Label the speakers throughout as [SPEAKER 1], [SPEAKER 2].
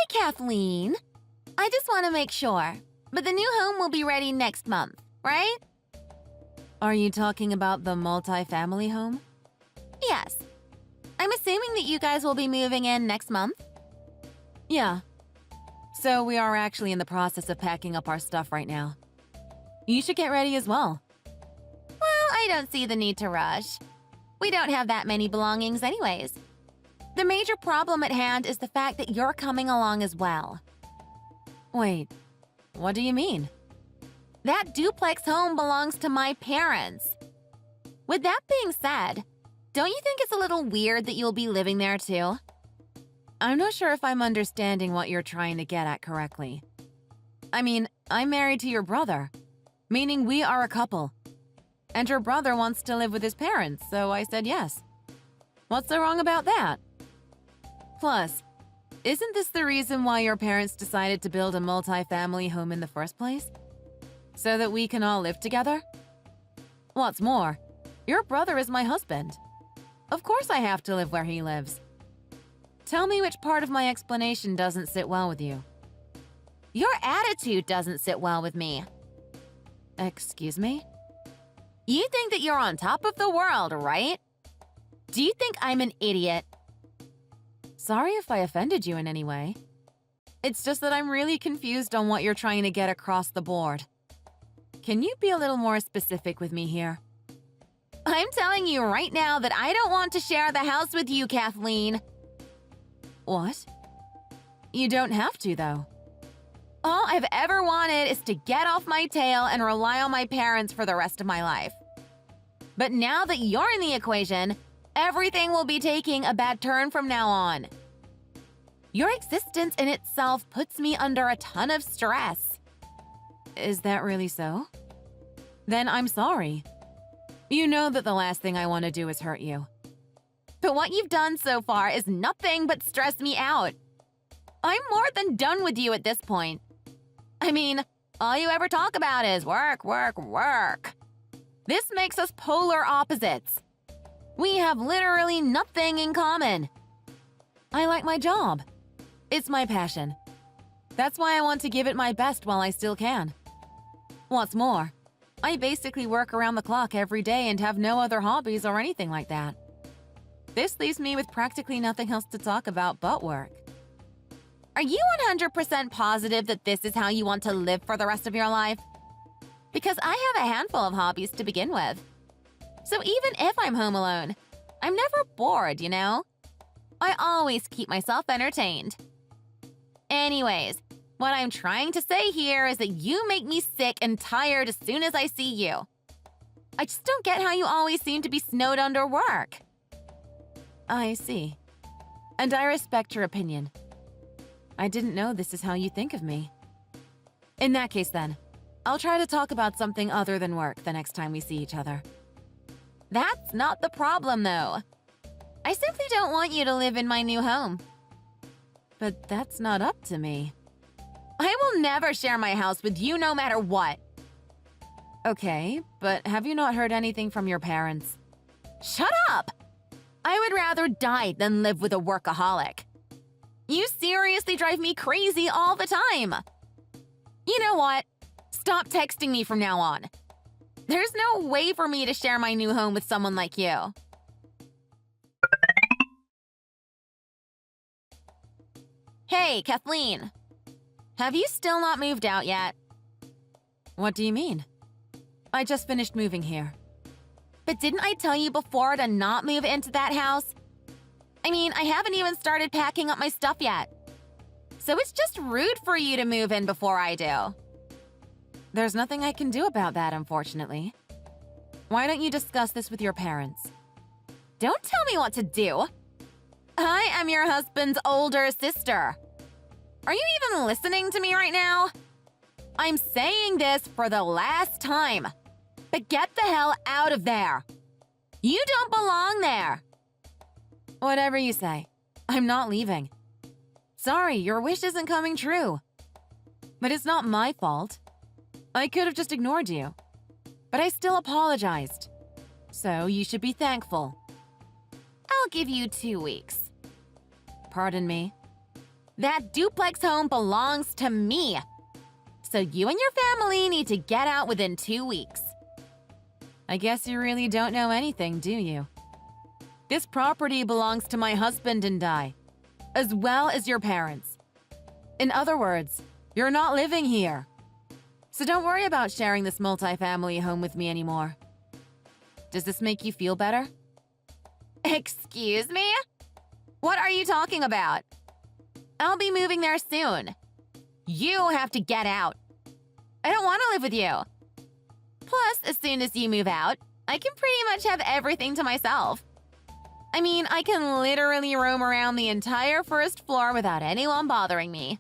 [SPEAKER 1] Kathleen. I just want to make sure. But the new home will be ready next month, right?
[SPEAKER 2] Are you talking about the multi-family home?
[SPEAKER 1] Yes. I'm assuming that you guys will be moving in next month?
[SPEAKER 2] Yeah. So we are actually in the process of packing up our stuff right now. You should get ready as well.
[SPEAKER 1] Well, I don't see the need to rush. We don't have that many belongings anyways. The major problem at hand is the fact that you're coming along as well.
[SPEAKER 2] Wait, what do you mean?
[SPEAKER 1] That duplex home belongs to my parents. With that being said, don't you think it's a little weird that you'll be living there too?
[SPEAKER 2] I'm not sure if I'm understanding what you're trying to get at correctly. I mean, I'm married to your brother, meaning we are a couple. And your brother wants to live with his parents, so I said yes. What's so wrong about that? Plus, isn't this the reason why your parents decided to build a multi-family home in the first place? So that we can all live together? What's more, your brother is my husband. Of course I have to live where he lives. Tell me which part of my explanation doesn't sit well with you.
[SPEAKER 1] Your attitude doesn't sit well with me.
[SPEAKER 2] Excuse me?
[SPEAKER 1] You think that you're on top of the world, right? Do you think I'm an idiot?
[SPEAKER 2] Sorry if I offended you in any way. It's just that I'm really confused on what you're trying to get across the board. Can you be a little more specific with me here?
[SPEAKER 1] I'm telling you right now that I don't want to share the house with you, Kathleen.
[SPEAKER 2] What? You don't have to, though.
[SPEAKER 1] All I've ever wanted is to get off my tail and rely on my parents for the rest of my life. But now that you're in the equation, everything will be taking a bad turn from now on. Your existence in itself puts me under a ton of stress.
[SPEAKER 2] Is that really so? Then I'm sorry. You know that the last thing I want to do is hurt you.
[SPEAKER 1] But what you've done so far is nothing but stress me out. I'm more than done with you at this point. I mean, all you ever talk about is work, work, work. This makes us polar opposites. We have literally nothing in common.
[SPEAKER 2] I like my job. It's my passion. That's why I want to give it my best while I still can. What's more, I basically work around the clock every day and have no other hobbies or anything like that. This leaves me with practically nothing else to talk about but work.
[SPEAKER 1] Are you 100% positive that this is how you want to live for the rest of your life? Because I have a handful of hobbies to begin with. So even if I'm home alone, I'm never bored, you know? I always keep myself entertained. Anyways, what I'm trying to say here is that you make me sick and tired as soon as I see you. I just don't get how you always seem to be snowed under work.
[SPEAKER 2] I see. And I respect your opinion. I didn't know this is how you think of me. In that case then, I'll try to talk about something other than work the next time we see each other.
[SPEAKER 1] That's not the problem, though. I simply don't want you to live in my new home.
[SPEAKER 2] But that's not up to me.
[SPEAKER 1] I will never share my house with you no matter what.
[SPEAKER 2] Okay, but have you not heard anything from your parents?
[SPEAKER 1] Shut up! I would rather die than live with a workaholic. You seriously drive me crazy all the time. You know what? Stop texting me from now on. There's no way for me to share my new home with someone like you. Hey, Kathleen. Have you still not moved out yet?
[SPEAKER 2] What do you mean? I just finished moving here.
[SPEAKER 1] But didn't I tell you before to not move into that house? I mean, I haven't even started packing up my stuff yet. So it's just rude for you to move in before I do.
[SPEAKER 2] There's nothing I can do about that, unfortunately. Why don't you discuss this with your parents?
[SPEAKER 1] Don't tell me what to do. I am your husband's older sister. Are you even listening to me right now? I'm saying this for the last time, but get the hell out of there. You don't belong there.
[SPEAKER 2] Whatever you say, I'm not leaving. Sorry, your wish isn't coming true. But it's not my fault. I could have just ignored you. But I still apologized. So you should be thankful.
[SPEAKER 1] I'll give you 2 weeks.
[SPEAKER 2] Pardon me?
[SPEAKER 1] That duplex home belongs to me. So you and your family need to get out within 2 weeks.
[SPEAKER 2] I guess you really don't know anything, do you? This property belongs to my husband and I, as well as your parents. In other words, you're not living here. So don't worry about sharing this multifamily home with me anymore. Does this make you feel better?
[SPEAKER 1] Excuse me? What are you talking about? I'll be moving there soon. You have to get out. I don't want to live with you. Plus, as soon as you move out, I can pretty much have everything to myself. I mean, I can literally roam around the entire first floor without anyone bothering me.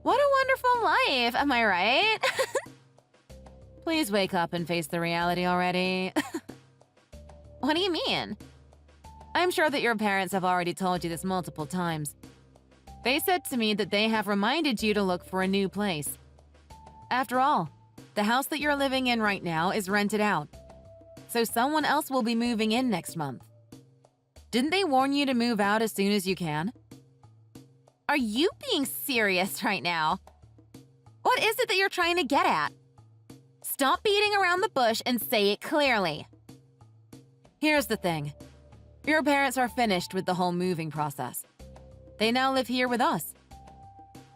[SPEAKER 1] What a wonderful life, am I right?
[SPEAKER 2] Please wake up and face the reality already.
[SPEAKER 1] What do you mean?
[SPEAKER 2] I'm sure that your parents have already told you this multiple times. They said to me that they have reminded you to look for a new place. After all, the house that you're living in right now is rented out, so someone else will be moving in next month. Didn't they warn you to move out as soon as you can?
[SPEAKER 1] Are you being serious right now? What is it that you're trying to get at? Stop beating around the bush and say it clearly.
[SPEAKER 2] Here's the thing. Your parents are finished with the whole moving process. They now live here with us.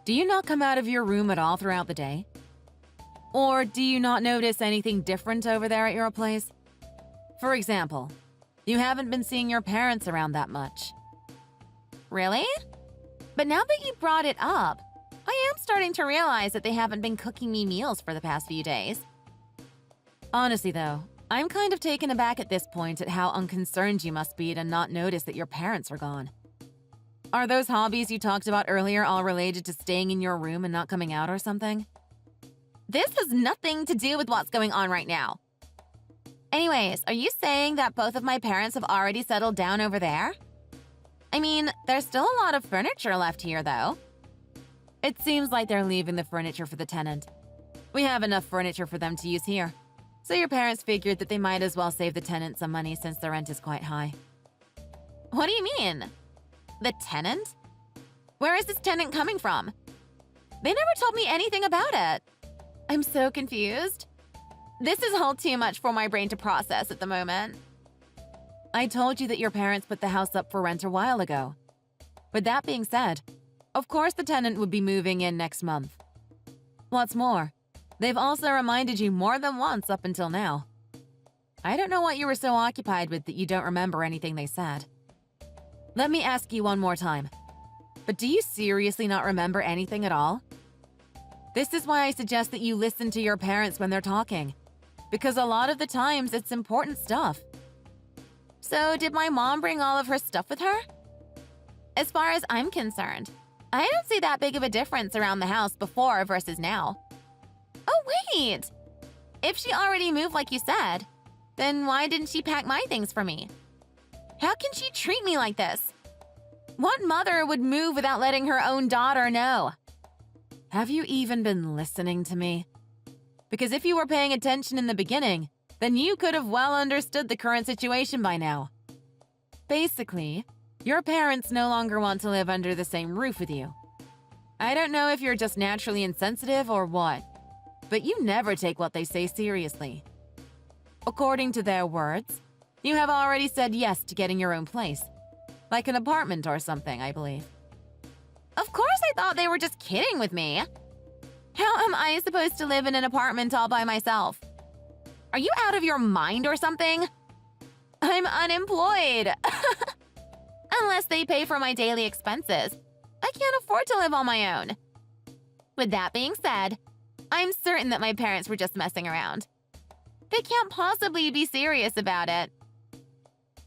[SPEAKER 2] Do you not come out of your room at all throughout the day? Or do you not notice anything different over there at your place? For example, you haven't been seeing your parents around that much.
[SPEAKER 1] Really? But now that you brought it up, I am starting to realize that they haven't been cooking me meals for the past few days.
[SPEAKER 2] Honestly, though, I'm kind of taken aback at this point at how unconcerned you must be to not notice that your parents are gone. Are those hobbies you talked about earlier all related to staying in your room and not coming out or something?
[SPEAKER 1] This has nothing to do with what's going on right now. Anyways, are you saying that both of my parents have already settled down over there? I mean, there's still a lot of furniture left here, though.
[SPEAKER 2] It seems like they're leaving the furniture for the tenant. We have enough furniture for them to use here. So your parents figured that they might as well save the tenant some money since the rent is quite high.
[SPEAKER 1] What do you mean? The tenant? Where is this tenant coming from? They never told me anything about it. I'm so confused. This is all too much for my brain to process at the moment.
[SPEAKER 2] I told you that your parents put the house up for rent a while ago. With that being said, of course the tenant would be moving in next month. What's more, they've also reminded you more than once up until now. I don't know what you were so occupied with that you don't remember anything they said. Let me ask you one more time. But do you seriously not remember anything at all? This is why I suggest that you listen to your parents when they're talking, because a lot of the times it's important stuff.
[SPEAKER 1] So did my mom bring all of her stuff with her? As far as I'm concerned, I don't see that big of a difference around the house before versus now. Oh, wait! If she already moved like you said, then why didn't she pack my things for me? How can she treat me like this? What mother would move without letting her own daughter know?
[SPEAKER 2] Have you even been listening to me? Because if you were paying attention in the beginning, then you could have well understood the current situation by now. Basically, your parents no longer want to live under the same roof with you. I don't know if you're just naturally insensitive or what, but you never take what they say seriously. According to their words, you have already said yes to getting your own place. Like an apartment or something, I believe.
[SPEAKER 1] Of course I thought they were just kidding with me. How am I supposed to live in an apartment all by myself? Are you out of your mind or something? I'm unemployed. Unless they pay for my daily expenses, I can't afford to live on my own. With that being said, I'm certain that my parents were just messing around. They can't possibly be serious about it.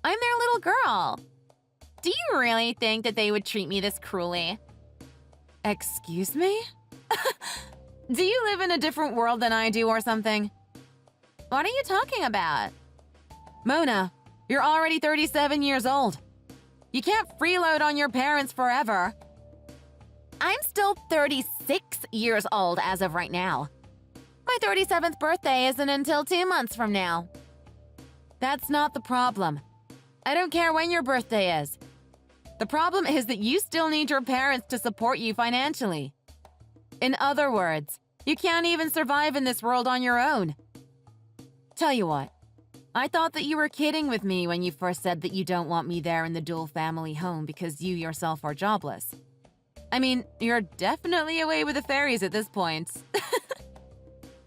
[SPEAKER 1] I'm their little girl. Do you really think that they would treat me this cruelly?
[SPEAKER 2] Excuse me? Do you live in a different world than I do or something?
[SPEAKER 1] What are you talking about?
[SPEAKER 2] Mona, you're already 37 years old. You can't freeload on your parents forever.
[SPEAKER 1] I'm still 36 years old as of right now. My 37th birthday isn't until 2 months from now.
[SPEAKER 2] That's not the problem. I don't care when your birthday is. The problem is that you still need your parents to support you financially. In other words, you can't even survive in this world on your own. Tell you what, I thought that you were kidding with me when you first said that you don't want me there in the dual family home because you yourself are jobless. I mean, you're definitely away with the fairies at this point.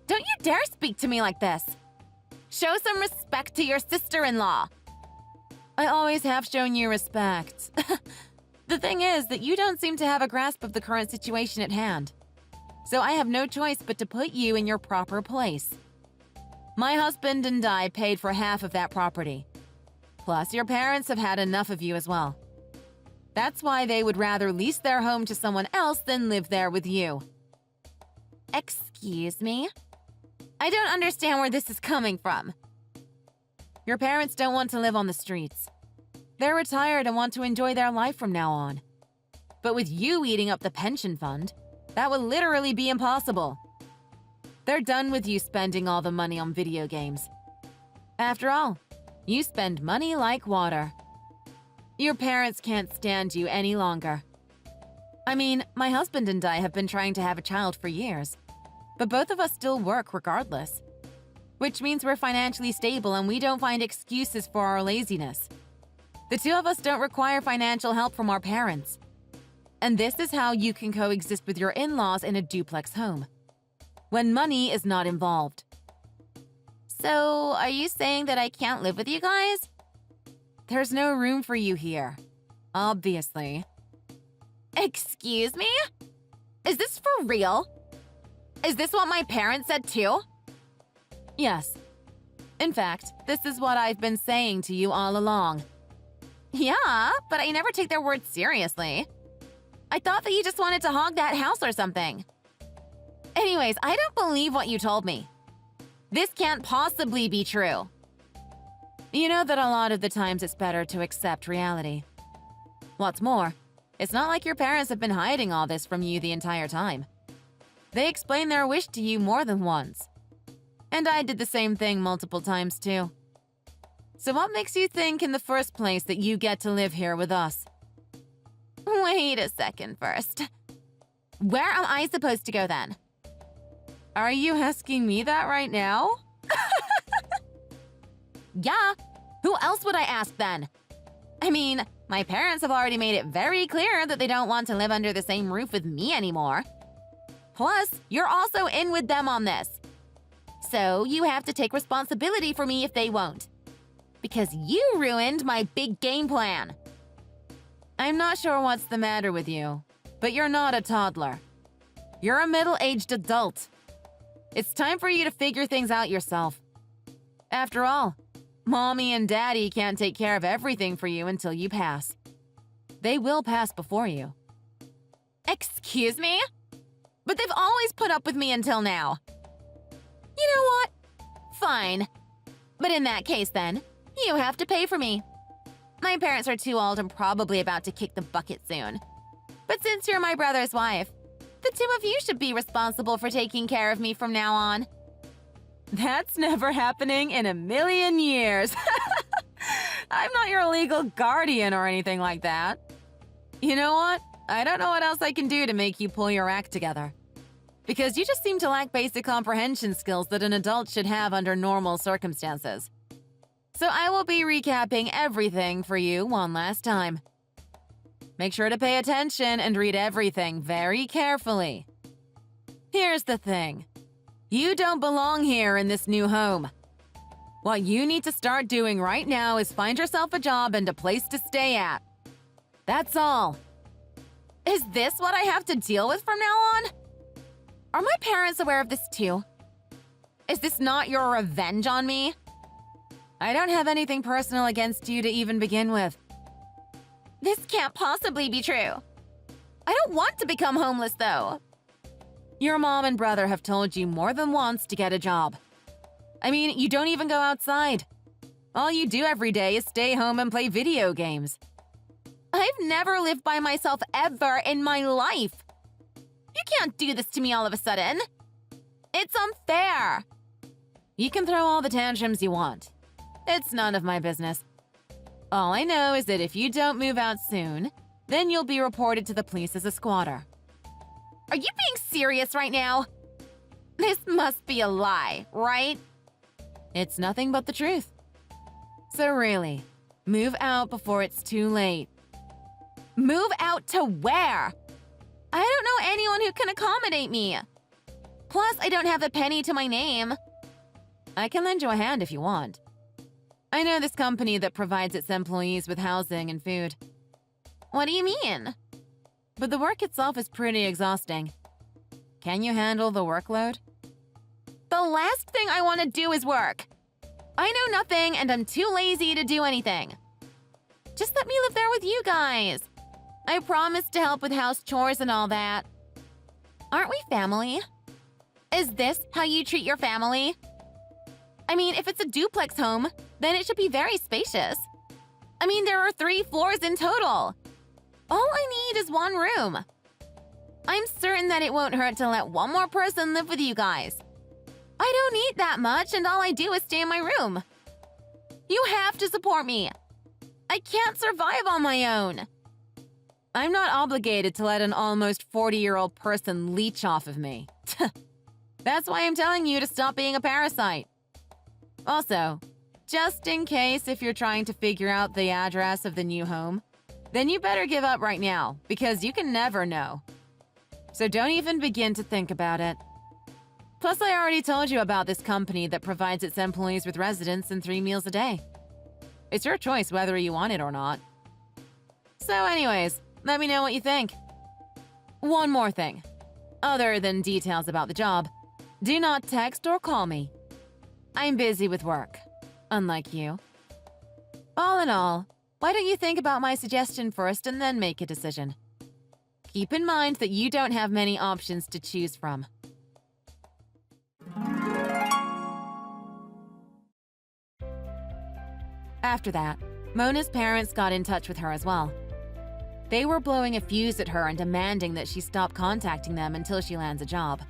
[SPEAKER 1] Don't you dare speak to me like this! Show some respect to your sister-in-law!
[SPEAKER 2] I always have shown you respect. The thing is that you don't seem to have a grasp of the current situation at hand. So I have no choice but to put you in your proper place. My husband and I paid for half of that property. Plus, your parents have had enough of you as well. That's why they would rather lease their home to someone else than live there with you.
[SPEAKER 1] Excuse me? I don't understand where this is coming from.
[SPEAKER 2] Your parents don't want to live on the streets. They're retired and want to enjoy their life from now on. But with you eating up the pension fund, that would literally be impossible. They're done with you spending all the money on video games. After all, you spend money like water. Your parents can't stand you any longer. I mean, my husband and I have been trying to have a child for years, but both of us still work regardless. Which means we're financially stable and we don't find excuses for our laziness. The two of us don't require financial help from our parents. And this is how you can coexist with your in-laws in a duplex home, when money is not involved.
[SPEAKER 1] So, are you saying that I can't live with you guys?
[SPEAKER 2] There's no room for you here, obviously.
[SPEAKER 1] Excuse me? Is this for real? Is this what my parents said too?
[SPEAKER 2] Yes. In fact, this is what I've been saying to you all along.
[SPEAKER 1] Yeah, but I never take their words seriously. I thought that you just wanted to hog that house or something. Anyways, I don't believe what you told me. This can't possibly be true.
[SPEAKER 2] You know that a lot of the times it's better to accept reality. What's more, it's not like your parents have been hiding all this from you the entire time. They explained their wish to you more than once. And I did the same thing multiple times too. So what makes you think in the first place that you get to live here with us?
[SPEAKER 1] Wait a second first. Where am I supposed to go then?
[SPEAKER 2] Are you asking me that right now?
[SPEAKER 1] Yeah, who else would I ask then? I mean, my parents have already made it very clear that they don't want to live under the same roof with me anymore. Plus, you're also in with them on this. So you have to take responsibility for me if they won't. Because you ruined my big game plan.
[SPEAKER 2] I'm not sure what's the matter with you, but you're not a toddler. You're a middle-aged adult. It's time for you to figure things out yourself. After all, Mommy and Daddy can't take care of everything for you until you pass. They will pass before you.
[SPEAKER 1] Excuse me? But they've always put up with me until now. You know what? Fine. But in that case then, you have to pay for me. My parents are too old and probably about to kick the bucket soon. But since you're my brother's wife, the two of you should be responsible for taking care of me from now on.
[SPEAKER 2] That's never happening in a million years. I'm not your legal guardian or anything like that. You know what? I don't know what else I can do to make you pull your act together. Because you just seem to lack basic comprehension skills that an adult should have under normal circumstances. So I will be recapping everything for you one last time. Make sure to pay attention and read everything very carefully. Here's the thing. You don't belong here in this new home. What you need to start doing right now is find yourself a job and a place to stay at. That's all.
[SPEAKER 1] Is this what I have to deal with from now on? Are my parents aware of this too? Is this not your revenge on me?
[SPEAKER 2] I don't have anything personal against you to even begin with.
[SPEAKER 1] This can't possibly be true. I don't want to become homeless though.
[SPEAKER 2] Your mom and brother have told you more than once to get a job. I mean, you don't even go outside. All you do every day is stay home and play video games.
[SPEAKER 1] I've never lived by myself ever in my life. You can't do this to me all of a sudden. It's unfair.
[SPEAKER 2] You can throw all the tantrums you want. It's none of my business. All I know is that if you don't move out soon, then you'll be reported to the police as a squatter.
[SPEAKER 1] Are you being serious right now? This must be a lie, right?
[SPEAKER 2] It's nothing but the truth. So really, move out before it's too late.
[SPEAKER 1] Move out to where? I don't know anyone who can accommodate me. Plus, I don't have a penny to my name.
[SPEAKER 2] I can lend you a hand if you want. I know this company that provides its employees with housing and food.
[SPEAKER 1] What do you mean?
[SPEAKER 2] But the work itself is pretty exhausting. Can you handle the workload?
[SPEAKER 1] The last thing I want to do is work. I know nothing and I'm too lazy to do anything. Just let me live there with you guys. I promise to help with house chores and all that. Aren't we family? Is this how you treat your family? I mean, if it's a duplex home, then it should be very spacious. I mean, there are 3 floors in total. All I need is 1 room. I'm certain that it won't hurt to let 1 more person live with you guys. I don't need that much, and all I do is stay in my room. You have to support me. I can't survive on my own.
[SPEAKER 2] I'm not obligated to let an almost 40-year-old person leech off of me. That's why I'm telling you to stop being a parasite. Also, just in case if you're trying to figure out the address of the new home, then you better give up right now, because you can never know. So don't even begin to think about it. Plus, I already told you about this company that provides its employees with residence and 3 meals a day. It's your choice whether you want it or not. So anyways, let me know what you think. One more thing. Other than details about the job, do not text or call me. I'm busy with work, unlike you. All in all, why don't you think about my suggestion first and then make a decision? Keep in mind that you don't have many options to choose from. After that, Mona's parents got in touch with her as well. They were blowing a fuse at her and demanding that she stop contacting them until she lands a job.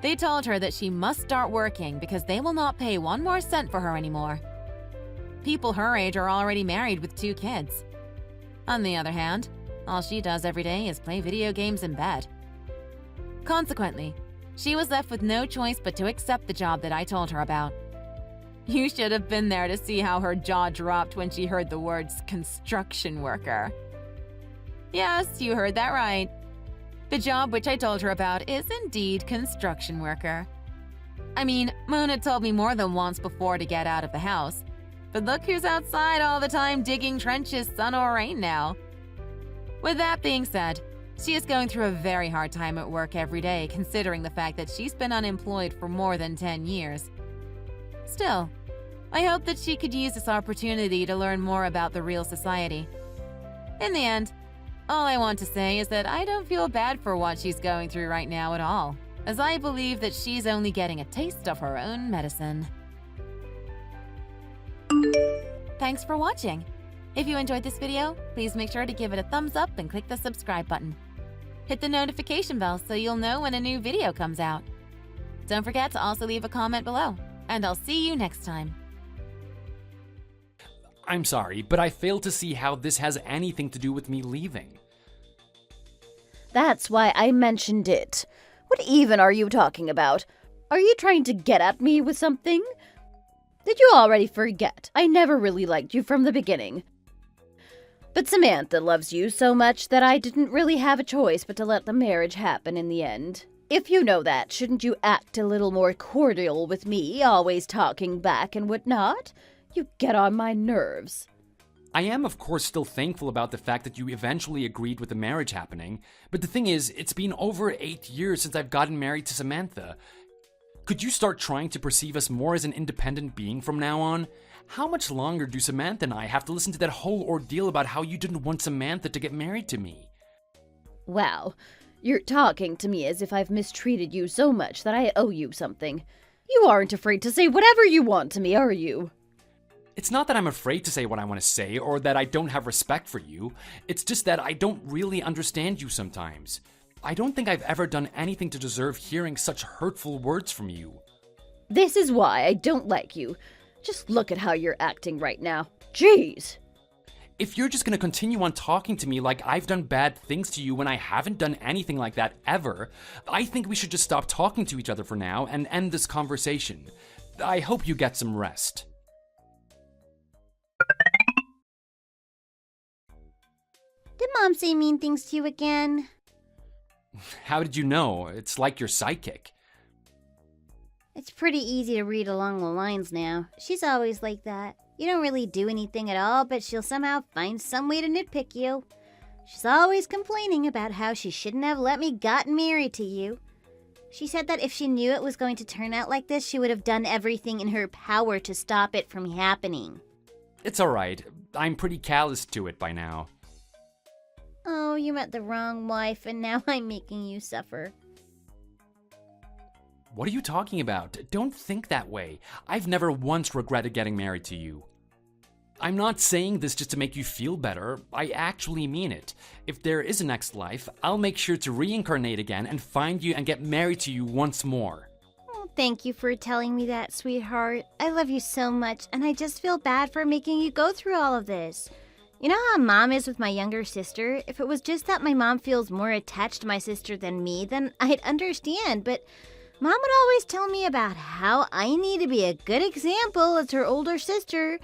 [SPEAKER 2] They told her that she must start working because they will not pay 1 more cent for her anymore. People her age are already married with 2 kids. On the other hand, all she does every day is play video games in bed. Consequently, she was left with no choice but to accept the job that I told her about. You should have been there to see how her jaw dropped when she heard the words construction worker. Yes, you heard that right. The job which I told her about is indeed construction worker. I mean, Mona told me more than once before to get out of the house. But look who's outside all the time digging trenches, sun or rain now. With that being said, she is going through a very hard time at work every day, considering the fact that she's been unemployed for more than 10 years. Still, I hope that she could use this opportunity to learn more about the real society. In the end, all I want to say is that I don't feel bad for what she's going through right now at all, as I believe that she's only getting a taste of her own medicine. Thanks for watching. If you enjoyed this video, please make sure to give it a thumbs up and click the subscribe button. Hit the notification bell so you'll know when a new video comes out. Don't forget to also leave a comment below, and I'll see you next time.
[SPEAKER 3] I'm sorry, but I fail to see how this has anything to do with me leaving.
[SPEAKER 4] That's why I mentioned it. What even are you talking about? Are you trying to get at me with something? Did you already forget? I never really liked you from the beginning. But Samantha loves you so much that I didn't really have a choice but to let the marriage happen in the end. If you know that, shouldn't you act a little more cordial with me, always talking back and whatnot? You get on my nerves.
[SPEAKER 3] I am, of course, still thankful about the fact that you eventually agreed with the marriage happening, but the thing is, it's been over 8 years since I've gotten married to Samantha. Could you start trying to perceive us more as an independent being from now on? How much longer do Samantha and I have to listen to that whole ordeal about how you didn't want Samantha to get married to me?
[SPEAKER 4] Wow, you're talking to me as if I've mistreated you so much that I owe you something. You aren't afraid to say whatever you want to me, are you?
[SPEAKER 3] It's not that I'm afraid to say what I want to say or that I don't have respect for you. It's just that I don't really understand you sometimes. I don't think I've ever done anything to deserve hearing such hurtful words from you.
[SPEAKER 4] This is why I don't like you. Just look at how you're acting right now. Jeez.
[SPEAKER 3] If you're just gonna continue on talking to me like I've done bad things to you when I haven't done anything like that ever, I think we should just stop talking to each other for now and end this conversation. I hope you get some rest.
[SPEAKER 4] Did Mom say mean things to you again?
[SPEAKER 3] How did you know? It's like you're psychic.
[SPEAKER 4] It's pretty easy to read along the lines now. She's always like that. You don't really do anything at all, but she'll somehow find some way to nitpick you. She's always complaining about how she shouldn't have let me gotten married to you. She said that if she knew it was going to turn out like this, she would have done everything in her power to stop it from happening.
[SPEAKER 3] It's alright. I'm pretty callous to it by now.
[SPEAKER 4] Oh, you met the wrong wife, and now I'm making you suffer.
[SPEAKER 3] What are you talking about? Don't think that way. I've never once regretted getting married to you. I'm not saying this just to make you feel better. I actually mean it. If there is a next life, I'll make sure to reincarnate again and find you and get married to you once more.
[SPEAKER 4] Oh, thank you for telling me that, sweetheart. I love you so much, and I just feel bad for making you go through all of this. You know how Mom is with my younger sister? If it was just that my mom feels more attached to my sister than me, then I'd understand, but Mom would always tell me about how I need to be a good example as her older sister.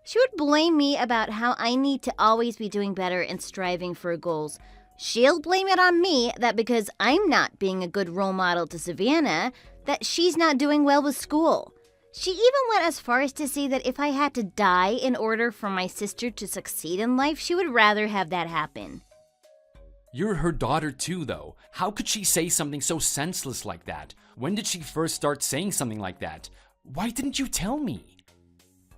[SPEAKER 4] She would blame me about how I need to always be doing better and striving for goals. She'll blame it on me that because I'm not being a good role model to Savannah, that she's not doing well with school. She even went as far as to say that if I had to die in order for my sister to succeed in life, she would rather have that happen.
[SPEAKER 3] You're her daughter too, though. How could she say something so senseless like that? When did she first start saying something like that? Why didn't you tell me?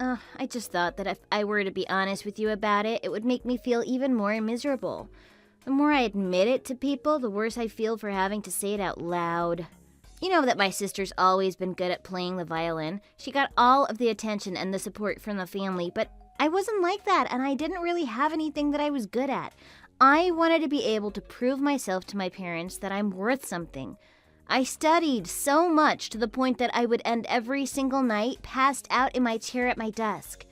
[SPEAKER 4] I just thought that if I were to be honest with you about it, it would make me feel even more miserable. The more I admit it to people, the worse I feel for having to say it out loud. You know that my sister's always been good at playing the violin. She got all of the attention and the support from the family, but I wasn't like that, and I didn't really have anything that I was good at. I wanted to be able to prove myself to my parents that I'm worth something. I studied so much to the point that I would end every single night passed out in my chair at my desk.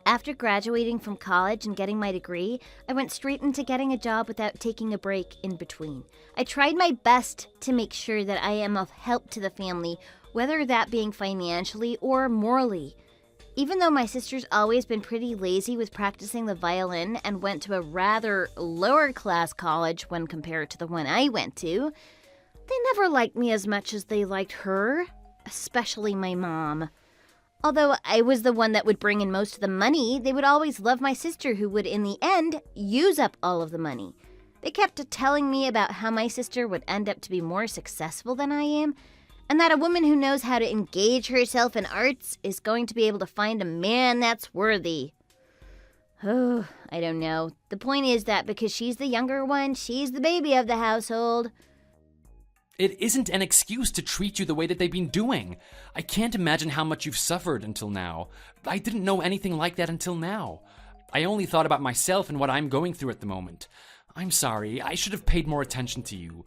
[SPEAKER 4] After graduating from college and getting my degree, I went straight into getting a job without taking a break in between. I tried my best to make sure that I am of help to the family, whether that being financially or morally. Even though my sister's always been pretty lazy with practicing the violin and went to a rather lower class college when compared to the one I went to, they never liked me as much as they liked her, especially my mom. Although I was the one that would bring in most of the money, they would always love my sister who would in the end use up all of the money. They kept telling me about how my sister would end up to be more successful than I am, and that a woman who knows how to engage herself in arts is going to be able to find a man that's worthy. Oh, I don't know. The point is that because she's the younger one, she's the baby of the household.
[SPEAKER 3] It isn't an excuse to treat you the way that they've been doing. I can't imagine how much you've suffered until now. I didn't know anything like that until now. I only thought about myself and what I'm going through at the moment. I'm sorry, I should have paid more attention to you.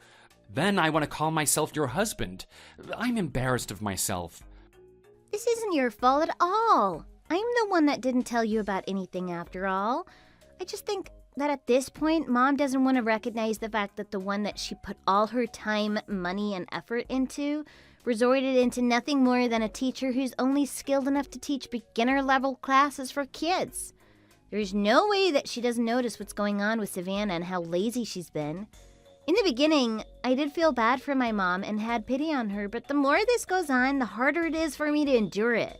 [SPEAKER 3] Then I want to call myself your husband. I'm embarrassed of myself.
[SPEAKER 4] This isn't your fault at all. I'm the one that didn't tell you about anything after all. I just think that at this point, Mom doesn't want to recognize the fact that the one that she put all her time, money, and effort into resorted into nothing more than a teacher who's only skilled enough to teach beginner-level classes for kids. There's no way that she doesn't notice what's going on with Savannah and how lazy she's been. In the beginning, I did feel bad for my mom and had pity on her, but the more this goes on, the harder it is for me to endure it.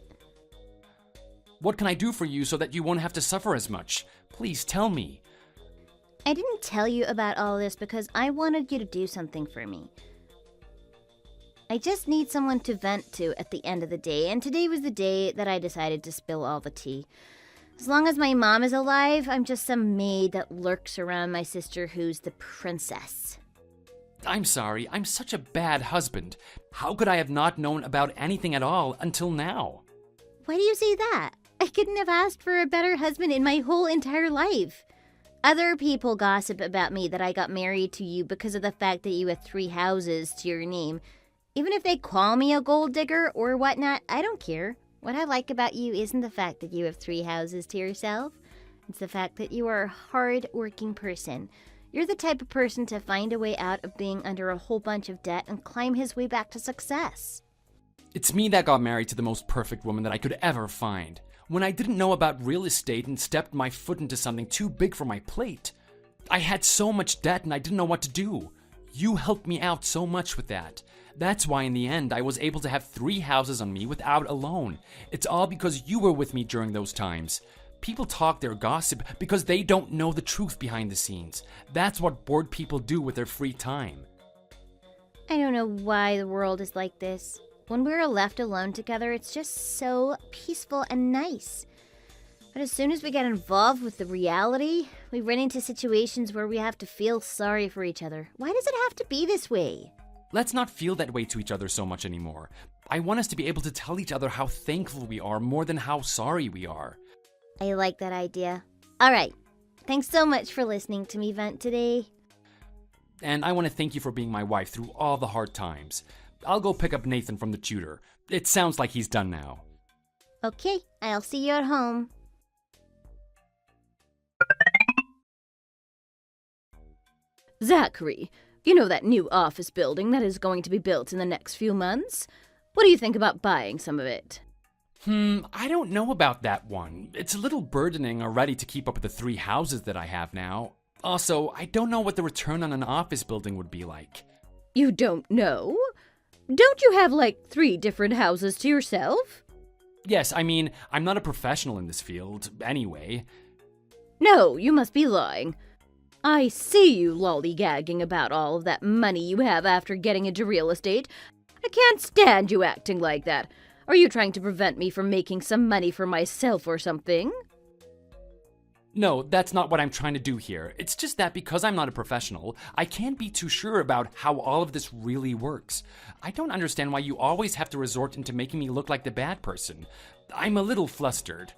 [SPEAKER 3] What can I do for you so that you won't have to suffer as much? Please tell me.
[SPEAKER 4] I didn't tell you about all this because I wanted you to do something for me. I just need someone to vent to at the end of the day, and today was the day that I decided to spill all the tea. As long as my mom is alive, I'm just some maid that lurks around my sister who's the princess.
[SPEAKER 3] I'm sorry, I'm such a bad husband. How could I have not known about anything at all until now?
[SPEAKER 4] Why do you say that? I couldn't have asked for a better husband in my whole entire life. Other people gossip about me that I got married to you because of the fact that you have 3 houses to your name. Even if they call me a gold digger or whatnot, I don't care. What I like about you isn't the fact that you have 3 houses to yourself.
[SPEAKER 5] It's the fact that you are a hard-working person. You're the type of person to find a way out of being under a whole bunch of debt and climb his way back to success.
[SPEAKER 3] It's me that got married to the most perfect woman that I could ever find. When I didn't know about real estate and stepped my foot into something too big for my plate. I had so much debt and I didn't know what to do. You helped me out so much with that. That's why in the end I was able to have 3 houses on me without a loan. It's all because you were with me during those times. People talk their gossip because they don't know the truth behind the scenes. That's what bored people do with their free time.
[SPEAKER 5] I don't know why the world is like this. When we're left alone together, it's just so peaceful and nice. But as soon as we get involved with the reality, we run into situations where we have to feel sorry for each other. Why does it have to be this way?
[SPEAKER 3] Let's not feel that way to each other so much anymore. I want us to be able to tell each other how thankful we are more than how sorry we are.
[SPEAKER 5] I like that idea. All right. Thanks so much for listening to me vent today.
[SPEAKER 3] And I want to thank you for being my wife through all the hard times. I'll go pick up Nathan from the tutor. It sounds like he's done now.
[SPEAKER 5] Okay, I'll see you at home.
[SPEAKER 4] Zachary, you know that new office building that is going to be built in the next few months? What do you think about buying some of it?
[SPEAKER 3] I don't know about that one. It's a little burdening already to keep up with the 3 houses that I have now. Also, I don't know what the return on an office building would be like.
[SPEAKER 4] You don't know? Don't you have like 3 different houses to yourself?
[SPEAKER 3] Yes, I mean, I'm not a professional in this field, anyway.
[SPEAKER 4] No, you must be lying. I see you lollygagging about all of that money you have after getting into real estate. I can't stand you acting like that. Are you trying to prevent me from making some money for myself or something?
[SPEAKER 3] No, that's not what I'm trying to do here. It's just that because I'm not a professional, I can't be too sure about how all of this really works. I don't understand why you always have to resort into making me look like the bad person. I'm a little flustered.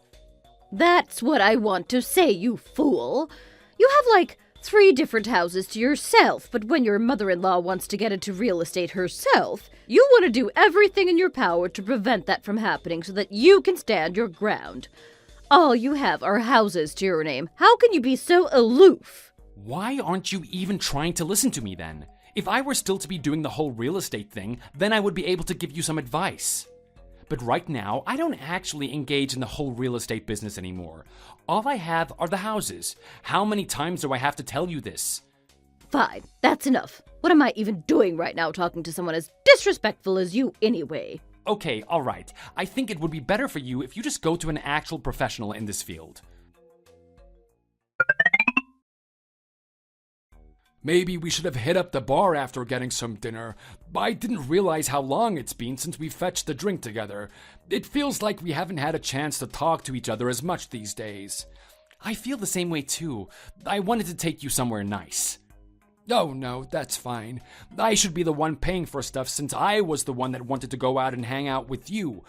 [SPEAKER 4] That's what I want to say, you fool. You have like 3 different houses to yourself, but when your mother-in-law wants to get into real estate herself, you want to do everything in your power to prevent that from happening so that you can stand your ground. All you have are houses to your name. How can you be so aloof?
[SPEAKER 3] Why aren't you even trying to listen to me then? If I were still to be doing the whole real estate thing, then I would be able to give you some advice. But right now, I don't actually engage in the whole real estate business anymore. All I have are the houses. How many times do I have to tell you this?
[SPEAKER 4] Fine, that's enough. What am I even doing right now talking to someone as disrespectful as you anyway?
[SPEAKER 3] Okay, alright. I think it would be better for you if you just go to an actual professional in this field. Maybe we should have hit up the bar after getting some dinner. I didn't realize how long it's been since we fetched the drink together. It feels like we haven't had a chance to talk to each other as much these days. I feel the same way too. I wanted to take you somewhere nice. Oh no, that's fine. I should be the one paying for stuff since I was the one that wanted to go out and hang out with you.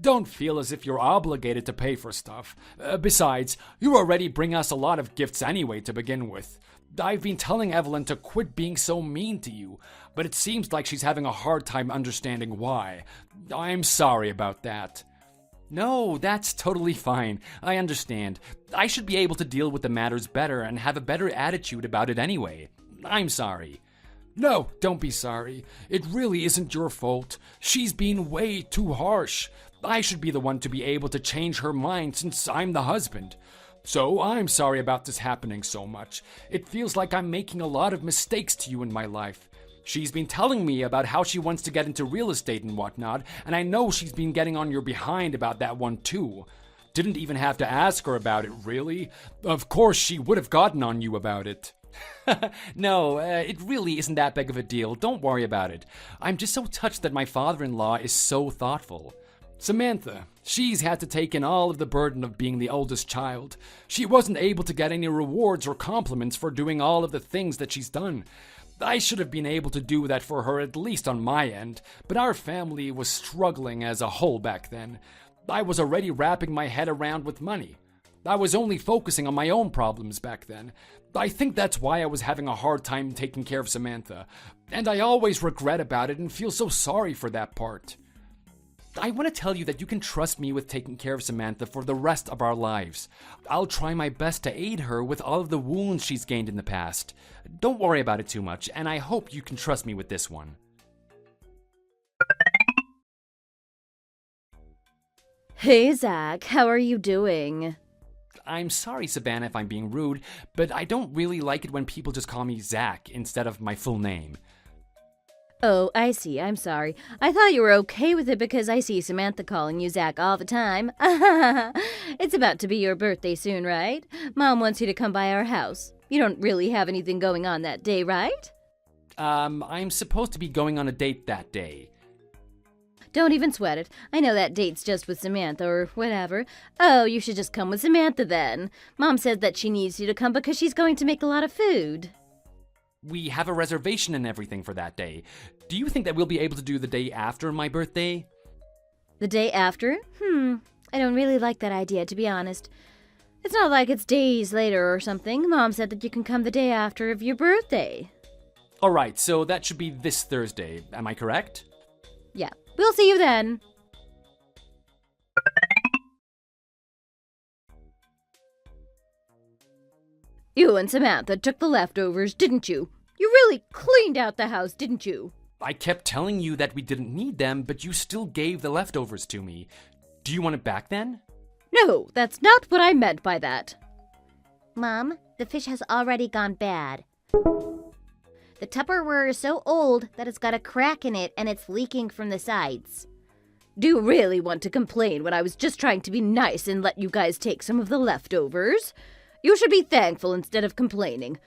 [SPEAKER 3] Don't feel as if you're obligated to pay for stuff. Besides, you already bring us a lot of gifts anyway to begin with. I've been telling Evelyn to quit being so mean to you, but it seems like she's having a hard time understanding why. I'm sorry about that. No, that's totally fine. I understand. I should be able to deal with the matters better and have a better attitude about it anyway. I'm sorry. No, don't be sorry. It really isn't your fault. She's been way too harsh. I should be the one to be able to change her mind since I'm the husband. So I'm sorry about this happening so much. It feels like I'm making a lot of mistakes to you in my life. She's been telling me about how she wants to get into real estate and whatnot, and I know she's been getting on your behind about that one too. Didn't even have to ask her about it, really. Of course she would have gotten on you about it. No, it really isn't that big of a deal. Don't worry about it. I'm just so touched that my father-in-law is so thoughtful. Samantha, she's had to take in all of the burden of being the oldest child. She wasn't able to get any rewards or compliments for doing all of the things that she's done. I should have been able to do that for her at least on my end, but our family was struggling as a whole back then. I was already wrapping my head around with money. I was only focusing on my own problems back then. I think that's why I was having a hard time taking care of Samantha, and I always regret about it and feel so sorry for that part. I want to tell you that you can trust me with taking care of Samantha for the rest of our lives. I'll try my best to aid her with all of the wounds she's gained in the past. Don't worry about it too much, and I hope you can trust me with this one.
[SPEAKER 4] Hey, Zach, how are you doing?
[SPEAKER 3] I'm sorry, Savannah, if I'm being rude, but I don't really like it when people just call me Zach instead of my full name.
[SPEAKER 4] Oh, I see. I'm sorry. I thought you were okay with it because I see Samantha calling you Zach all the time. It's about to be your birthday soon, right? Mom wants you to come by our house. You don't really have anything going on that day, right?
[SPEAKER 3] I'm supposed to be going on a date that day.
[SPEAKER 4] Don't even sweat it. I know that date's just with Samantha or whatever. Oh, you should just come with Samantha then. Mom said that she needs you to come because she's going to make a lot of food.
[SPEAKER 3] We have a reservation and everything for that day. Do you think that we'll be able to do the day after my birthday?
[SPEAKER 4] The day after? I don't really like that idea, to be honest. It's not like it's days later or something. Mom said that you can come the day after of your birthday.
[SPEAKER 3] Alright, so that should be this Thursday, am I correct?
[SPEAKER 4] Yeah, we'll see you then. You and Samantha took the leftovers, didn't you? You really cleaned out the house, didn't you?
[SPEAKER 3] I kept telling you that we didn't need them, but you still gave the leftovers to me. Do you want it back then?
[SPEAKER 4] No, that's not what I meant by that.
[SPEAKER 5] Mom, the fish has already gone bad. The Tupperware is so old that it's got a crack in it and it's leaking from the sides.
[SPEAKER 4] Do you really want to complain when I was just trying to be nice and let you guys take some of the leftovers? You should be thankful instead of complaining.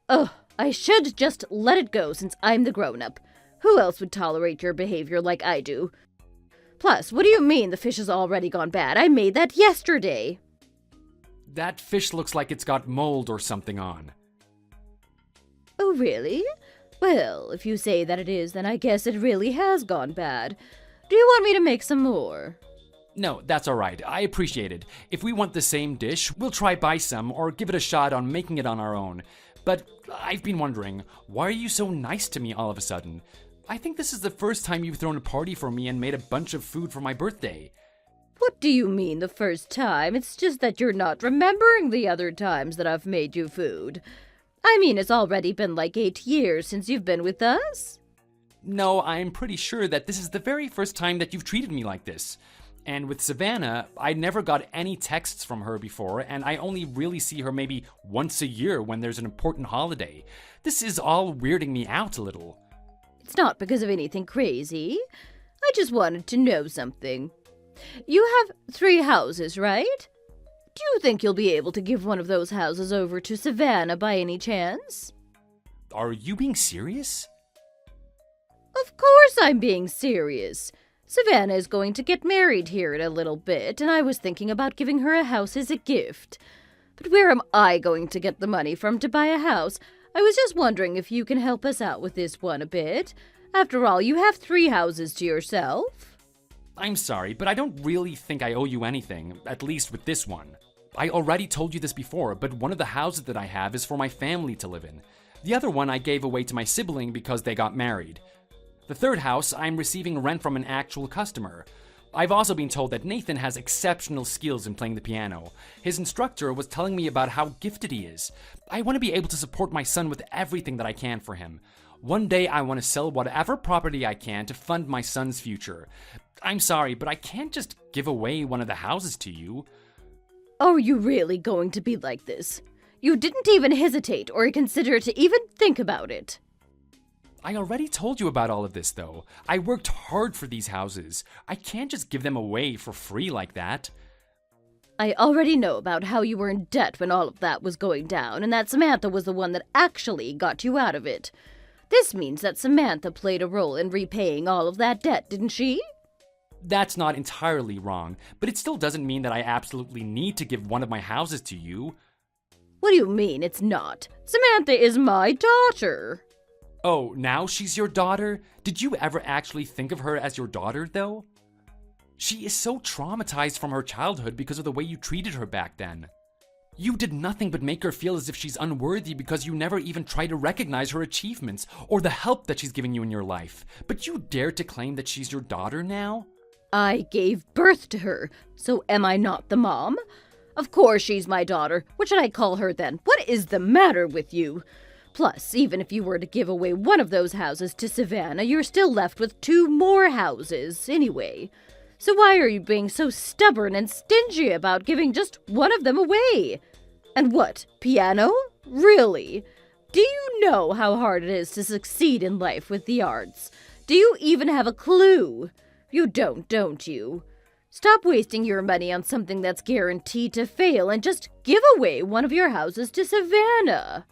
[SPEAKER 4] Ugh, I should just let it go since I'm the grown-up. Who else would tolerate your behavior like I do? Plus, what do you mean the fish has already gone bad? I made that yesterday.
[SPEAKER 3] That fish looks like it's got mold or something on.
[SPEAKER 4] Oh, really? Well, if you say that it is, then I guess it really has gone bad. Do you want me to make some more?
[SPEAKER 3] No, that's alright. I appreciate it. If we want the same dish, we'll try buy some or give it a shot on making it on our own. But I've been wondering, why are you so nice to me all of a sudden? I think this is the first time you've thrown a party for me and made a bunch of food for my birthday.
[SPEAKER 4] What do you mean the first time? It's just that you're not remembering the other times that I've made you food. I mean, it's already been like 8 years since you've been with us.
[SPEAKER 3] No, I'm pretty sure that this is the very first time that you've treated me like this. And with Savannah, I never got any texts from her before, and I only really see her maybe once a year when there's an important holiday. This is all weirding me out a little.
[SPEAKER 4] It's not because of anything crazy. I just wanted to know something. You have 3 houses, right? Do you think you'll be able to give one of those houses over to Savannah by any chance?
[SPEAKER 3] Are you being serious?
[SPEAKER 4] Of course I'm being serious. Savannah is going to get married here in a little bit, and I was thinking about giving her a house as a gift. But where am I going to get the money from to buy a house? I was just wondering if you can help us out with this one a bit. After all, you have 3 houses to yourself.
[SPEAKER 3] I'm sorry, but I don't really think I owe you anything, at least with this one. I already told you this before, but one of the houses that I have is for my family to live in. The other one I gave away to my sibling because they got married. The third house, I'm receiving rent from an actual customer. I've also been told that Nathan has exceptional skills in playing the piano. His instructor was telling me about how gifted he is. I want to be able to support my son with everything that I can for him. One day I want to sell whatever property I can to fund my son's future. I'm sorry, but I can't just give away one of the houses to you.
[SPEAKER 4] Are you really going to be like this? You didn't even hesitate or consider to even think about it.
[SPEAKER 3] I already told you about all of this, though. I worked hard for these houses. I can't just give them away for free like that.
[SPEAKER 4] I already know about how you were in debt when all of that was going down, and that Samantha was the one that actually got you out of it. This means that Samantha played a role in repaying all of that debt, didn't she?
[SPEAKER 3] That's not entirely wrong, but it still doesn't mean that I absolutely need to give one of my houses to you.
[SPEAKER 4] What do you mean it's not? Samantha is my daughter.
[SPEAKER 3] Oh, now she's your daughter? Did you ever actually think of her as your daughter, though? She is so traumatized from her childhood because of the way you treated her back then. You did nothing but make her feel as if she's unworthy because you never even tried to recognize her achievements or the help that she's given you in your life. But you dare to claim that she's your daughter now?
[SPEAKER 4] I gave birth to her, so am I not the mom? Of course she's my daughter. What should I call her then? What is the matter with you? Plus, even if you were to give away one of those houses to Savannah, you're still left with 2 more houses, anyway. So why are you being so stubborn and stingy about giving just one of them away? And what, piano? Really? Do you know how hard it is to succeed in life with the arts? Do you even have a clue? You don't you? Stop wasting your money on something that's guaranteed to fail and just give away one of your houses to Savannah.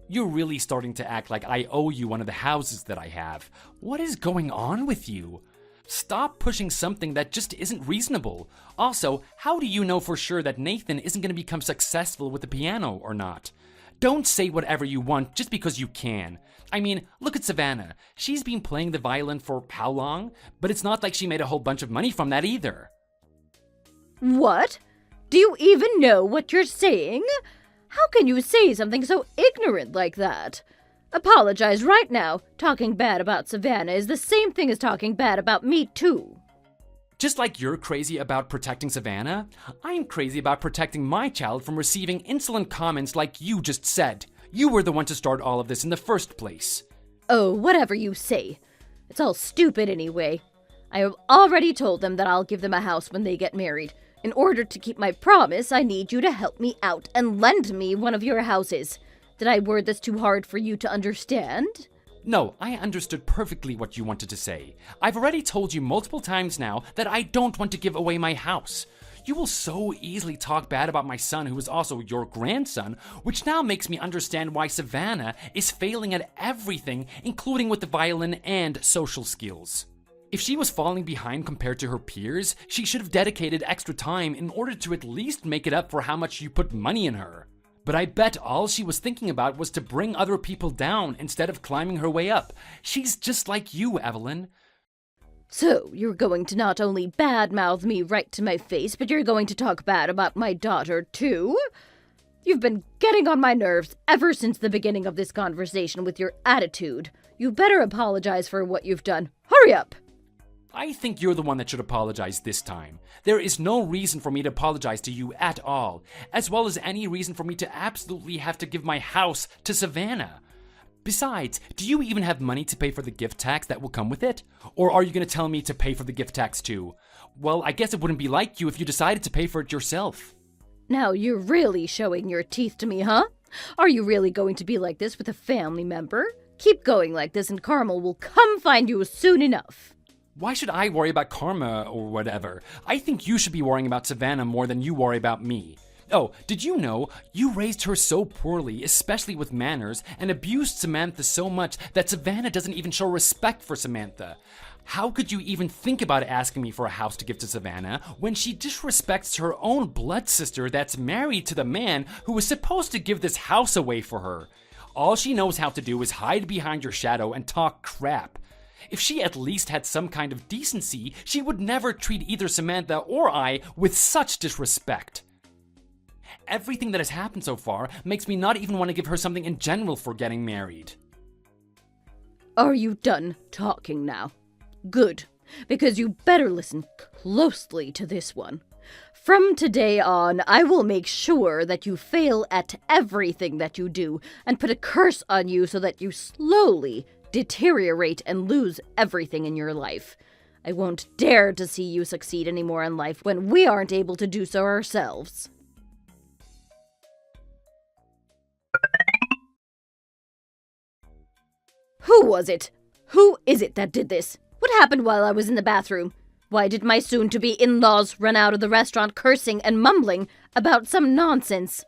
[SPEAKER 3] You're really starting to act like I owe you one of the houses that I have. What is going on with you? Stop pushing something that just isn't reasonable. Also, how do you know for sure that Nathan isn't going to become successful with the piano or not? Don't say whatever you want just because you can. I mean, look at Savannah. She's been playing the violin for how long? But it's not like she made a whole bunch of money from that either.
[SPEAKER 4] What? Do you even know what you're saying? How can you say something so ignorant like that? Apologize right now. Talking bad about Savannah is the same thing as talking bad about me, too.
[SPEAKER 3] Just like you're crazy about protecting Savannah, I'm crazy about protecting my child from receiving insolent comments like you just said. You were the one to start all of this in the first place.
[SPEAKER 4] Oh, whatever you say. It's all stupid anyway. I have already told them that I'll give them a house when they get married. In order to keep my promise, I need you to help me out and lend me one of your houses. Did I word this too hard for you to understand?
[SPEAKER 3] No, I understood perfectly what you wanted to say. I've already told you multiple times now that I don't want to give away my house. You will so easily talk bad about my son, who is also your grandson, which now makes me understand why Savannah is failing at everything, including with the violin and social skills. If she was falling behind compared to her peers, she should have dedicated extra time in order to at least make it up for how much you put money in her. But I bet all she was thinking about was to bring other people down instead of climbing her way up. She's just like you, Evelyn.
[SPEAKER 4] So, you're going to not only badmouth me right to my face, but you're going to talk bad about my daughter, too? You've been getting on my nerves ever since the beginning of this conversation with your attitude. You better apologize for what you've done. Hurry up!
[SPEAKER 3] I think you're the one that should apologize this time. There is no reason for me to apologize to you at all, as well as any reason for me to absolutely have to give my house to Savannah. Besides, do you even have money to pay for the gift tax that will come with it? Or are you going to tell me to pay for the gift tax too? Well, I guess it wouldn't be like you if you decided to pay for it yourself.
[SPEAKER 4] Now you're really showing your teeth to me, huh? Are you really going to be like this with a family member? Keep going like this and Carmel will come find you soon enough.
[SPEAKER 3] Why should I worry about karma or whatever? I think you should be worrying about Savannah more than you worry about me. Oh, did you know you raised her so poorly, especially with manners, and abused Samantha so much that Savannah doesn't even show respect for Samantha? How could you even think about asking me for a house to give to Savannah when she disrespects her own blood sister that's married to the man who was supposed to give this house away for her? All she knows how to do is hide behind your shadow and talk crap. If she at least had some kind of decency, she would never treat either Samantha or I with such disrespect. Everything that has happened so far makes me not even want to give her something in general for getting married.
[SPEAKER 4] Are you done talking now? Good, because you better listen closely to this one. From today on, I will make sure that you fail at everything that you do and put a curse on you so that you slowly deteriorate and lose everything in your life. I won't dare to see you succeed anymore in life when we aren't able to do so ourselves. Who was it? Who is it that did this? What happened while I was in the bathroom? Why did my soon-to-be in-laws run out of the restaurant cursing and mumbling about some nonsense?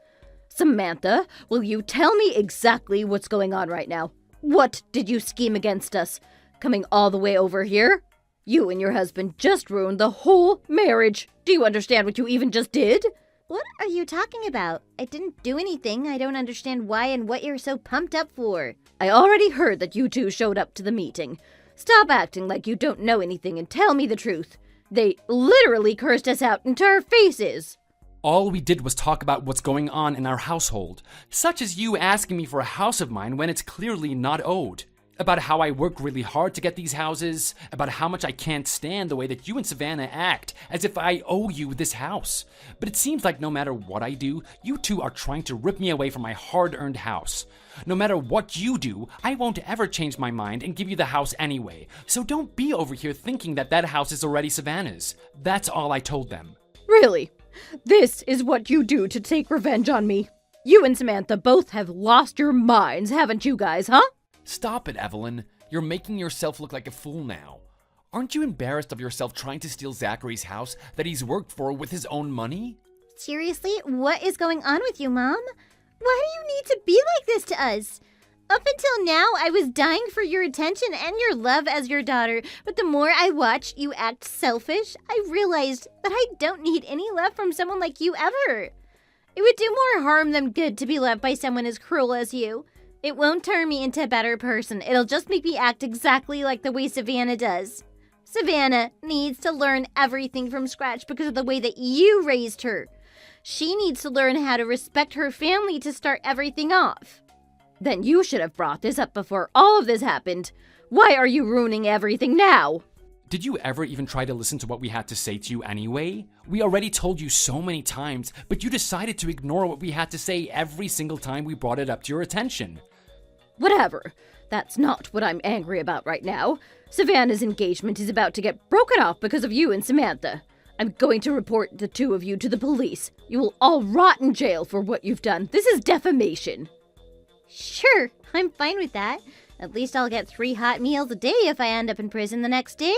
[SPEAKER 4] Samantha, will you tell me exactly what's going on right now? What did you scheme against us? Coming all the way over here? You and your husband just ruined the whole marriage. Do you understand what you even just did?
[SPEAKER 5] What are you talking about? I didn't do anything. I don't understand why and what you're so pumped up for.
[SPEAKER 4] I already heard that you two showed up to the meeting. Stop acting like you don't know anything and tell me the truth. They literally cursed us out into our faces.
[SPEAKER 3] All we did was talk about what's going on in our household, such as you asking me for a house of mine when it's clearly not owed. About how I work really hard to get these houses, about how much I can't stand the way that you and Savannah act, as if I owe you this house. But it seems like no matter what I do, you two are trying to rip me away from my hard-earned house. No matter what you do, I won't ever change my mind and give you the house anyway, so don't be over here thinking that that house is already Savannah's. That's all I told them.
[SPEAKER 4] Really? This is what you do to take revenge on me? You and Samantha both have lost your minds, haven't you guys, huh?
[SPEAKER 3] Stop it, Evelyn. You're making yourself look like a fool now. Aren't you embarrassed of yourself trying to steal Zachary's house that he's worked for with his own money?
[SPEAKER 5] Seriously, what is going on with you, Mom? Why do you need to be like this to us? Up until now, I was dying for your attention and your love as your daughter, but the more I watch you act selfish, I realized that I don't need any love from someone like you ever. It would do more harm than good to be loved by someone as cruel as you. It won't turn me into a better person. It'll just make me act exactly like the way Savannah does. Savannah needs to learn everything from scratch because of the way that you raised her. She needs to learn how to respect her family to start everything off.
[SPEAKER 4] Then you should have brought this up before all of this happened. Why are you ruining everything now?
[SPEAKER 3] Did you ever even try to listen to what we had to say to you anyway? We already told you so many times, but you decided to ignore what we had to say every single time we brought it up to your attention.
[SPEAKER 4] Whatever. That's not what I'm angry about right now. Savannah's engagement is about to get broken off because of you and Samantha. I'm going to report the two of you to the police. You will all rot in jail for what you've done. This is defamation.
[SPEAKER 5] Sure, I'm fine with that. At least I'll get 3 hot meals a day if I end up in prison the next day.